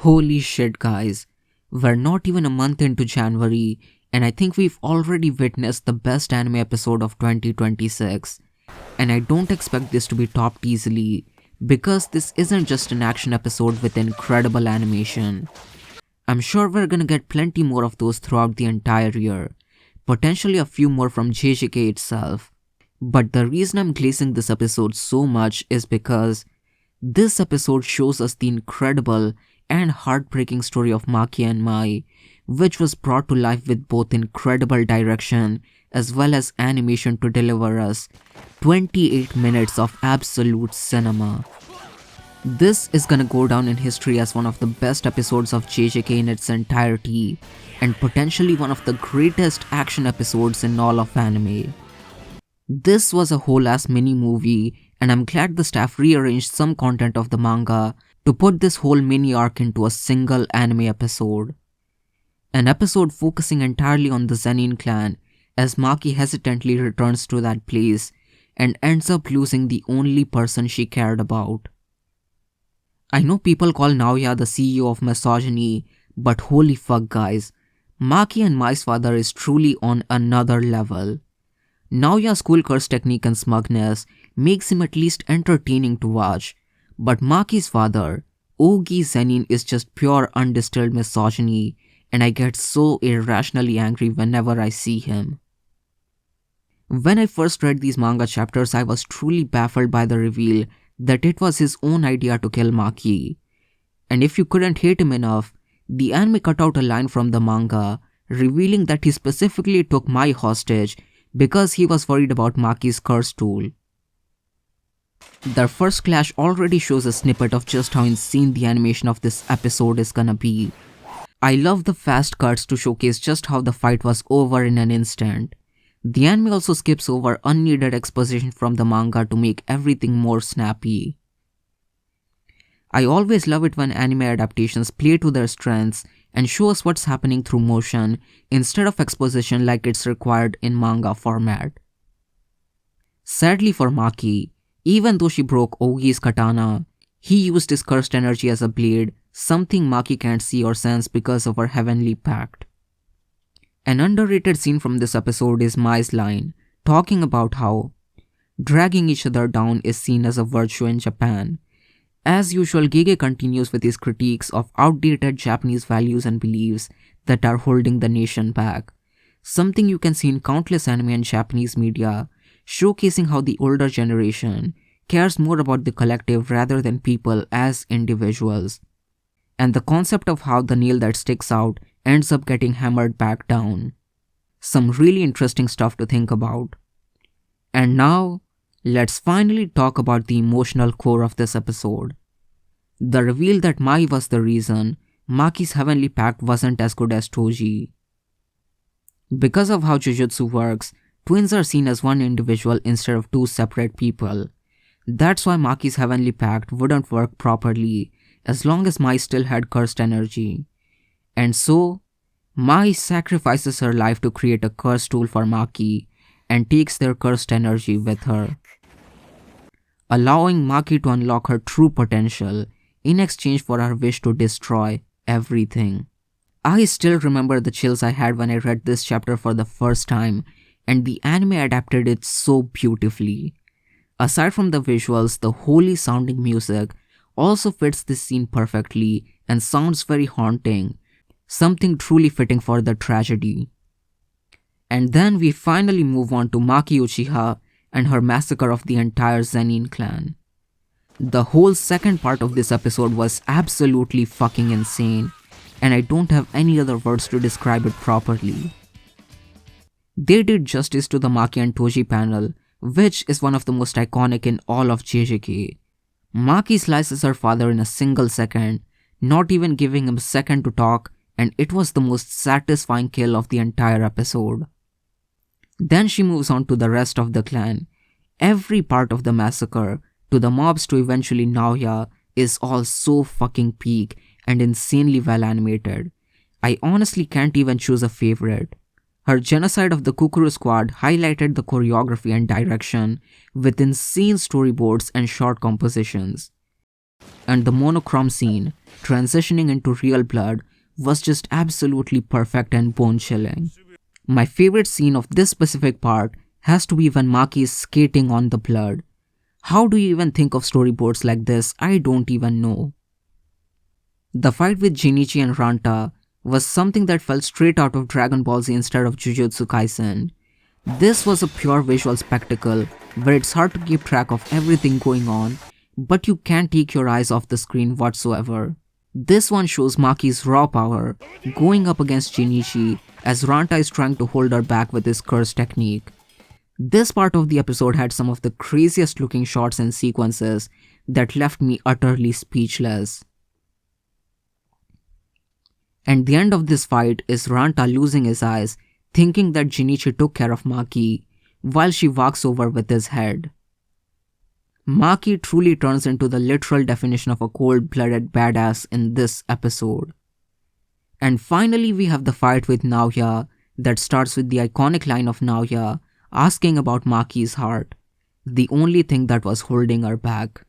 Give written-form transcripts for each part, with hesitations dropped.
Holy shit, guys. We're not even a month into January, and I think we've already witnessed the best anime episode of 2026. And I don't expect this to be topped easily, because this isn't just an action episode with incredible animation. I'm sure we're gonna get plenty more of those throughout the entire year, potentially a few more from Jjk itself. But the reason I'm glazing this episode so much is because this episode shows us the incredible and heartbreaking story of Maki and Mai, which was brought to life with both incredible direction as well as animation to deliver us 28 minutes of absolute cinema. This is gonna go down in history as one of the best episodes of Jjk in its entirety, and potentially one of the greatest action episodes in all of anime. This was a whole ass mini movie, and I'm glad the staff rearranged some content of the manga to put this whole mini arc into a single anime episode. An episode focusing entirely on the Zenin clan as Maki hesitantly returns to that place and ends up losing the only person she cared about. I know people call Naoya the CEO of misogyny, but holy fuck guys, Maki and Mai's father is truly on another level. Naoya's cool curse technique and smugness makes him at least entertaining to watch, but Maki's father, Ogi Zenin, is just pure undistilled misogyny, and I get so irrationally angry whenever I see him. When I first read these manga chapters, I was truly baffled by the reveal that it was his own idea to kill Maki. And if you couldn't hate him enough, the anime cut out a line from the manga revealing that he specifically took Mai hostage because he was worried about Maki's curse tool. Their first clash already shows a snippet of just how insane the animation of this episode is gonna be. I love the fast cuts to showcase just how the fight was over in an instant. The anime also skips over unneeded exposition from the manga to make everything more snappy. I always love it when anime adaptations play to their strengths and show us what's happening through motion instead of exposition like it's required in manga format. Sadly for Maki, even though she broke Ogi's katana, he used his cursed energy as a blade, something Maki can't see or sense because of her heavenly pact. An underrated scene from this episode is Mai's line, talking about how dragging each other down is seen as a virtue in Japan. As usual, Jjk continues with his critiques of outdated Japanese values and beliefs that are holding the nation back, something you can see in countless anime and Japanese media, showcasing how the older generation cares more about the collective rather than people as individuals, and the concept of how the nail that sticks out ends up getting hammered back down. Some really interesting stuff to think about. And now, let's finally talk about the emotional core of this episode. The reveal that Mai was the reason Maki's heavenly pact wasn't as good as Toji. Because of how Jujutsu works, twins are seen as one individual instead of two separate people. That's why Maki's heavenly pact wouldn't work properly as long as Mai still had cursed energy. And so, Mai sacrifices her life to create a curse tool for Maki and takes their cursed energy with her, allowing Maki to unlock her true potential in exchange for her wish to destroy everything. I still remember the chills I had when I read this chapter for the first time, and the anime adapted it so beautifully. Aside from the visuals, the holy sounding music also fits this scene perfectly and sounds very haunting, something truly fitting for the tragedy. And then we finally move on to Maki Uchiha and her massacre of the entire Zenin clan. The whole second part of this episode was absolutely fucking insane, and I don't have any other words to describe it properly. They did justice to the Maki and Toji panel, which is one of the most iconic in all of Jjk. Maki slices her father in a single second, not even giving him a second to talk, and it was the most satisfying kill of the entire episode. Then she moves on to the rest of the clan. Every part of the massacre, to the mobs to eventually Naoya, is all so fucking peak and insanely well animated. I honestly can't even choose a favorite. Her genocide of the Kukuru squad highlighted the choreography and direction with insane storyboards and short compositions. And the monochrome scene, transitioning into real blood, was just absolutely perfect and bone-chilling. My favorite scene of this specific part has to be when Maki is skating on the blood. How do you even think of storyboards like this? I don't even know. The fight with Jinichi and Ranta was something that felt straight out of Dragon Ball Z instead of Jujutsu Kaisen. This was a pure visual spectacle where it's hard to keep track of everything going on, but you can't take your eyes off the screen whatsoever. This one shows Maki's raw power going up against Jinichi as Ranta is trying to hold her back with his curse technique. This part of the episode had some of the craziest looking shots and sequences that left me utterly speechless. And the end of this fight is Ranta losing his eyes, thinking that Jinichi took care of Maki, while she walks over with his head. Maki truly turns into the literal definition of a cold-blooded badass in this episode. And finally we have the fight with Naoya that starts with the iconic line of Naoya asking about Maki's heart, the only thing that was holding her back.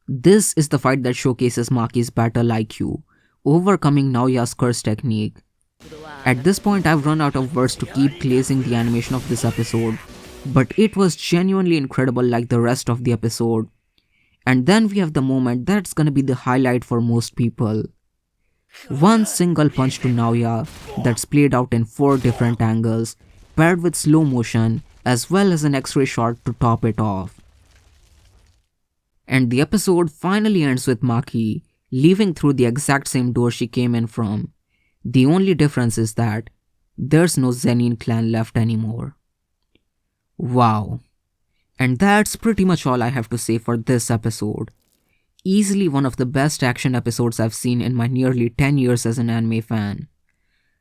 This is the fight that showcases Maki's battle IQ, overcoming Naoya's curse technique. At this point I've run out of words to keep glazing the animation of this episode, but it was genuinely incredible like the rest of the episode. And then we have the moment that's gonna be the highlight for most people. One single punch to Naoya that's played out in 4 different angles, paired with slow motion as well as an X-ray shot to top it off. And the episode finally ends with Maki leaving through the exact same door she came in from. The only difference is that there's no Zenin clan left anymore. Wow. And that's pretty much all I have to say for this episode. Easily one of the best action episodes I've seen in my nearly 10 years as an anime fan.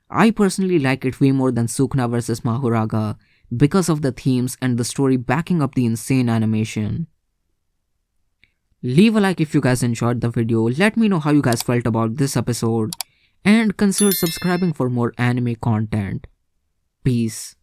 I personally like it way more than Sukuna vs Mahuraga because of the themes and the story backing up the insane animation. Leave a like if you guys enjoyed the video, let me know how you guys felt about this episode, and consider subscribing for more anime content. Peace.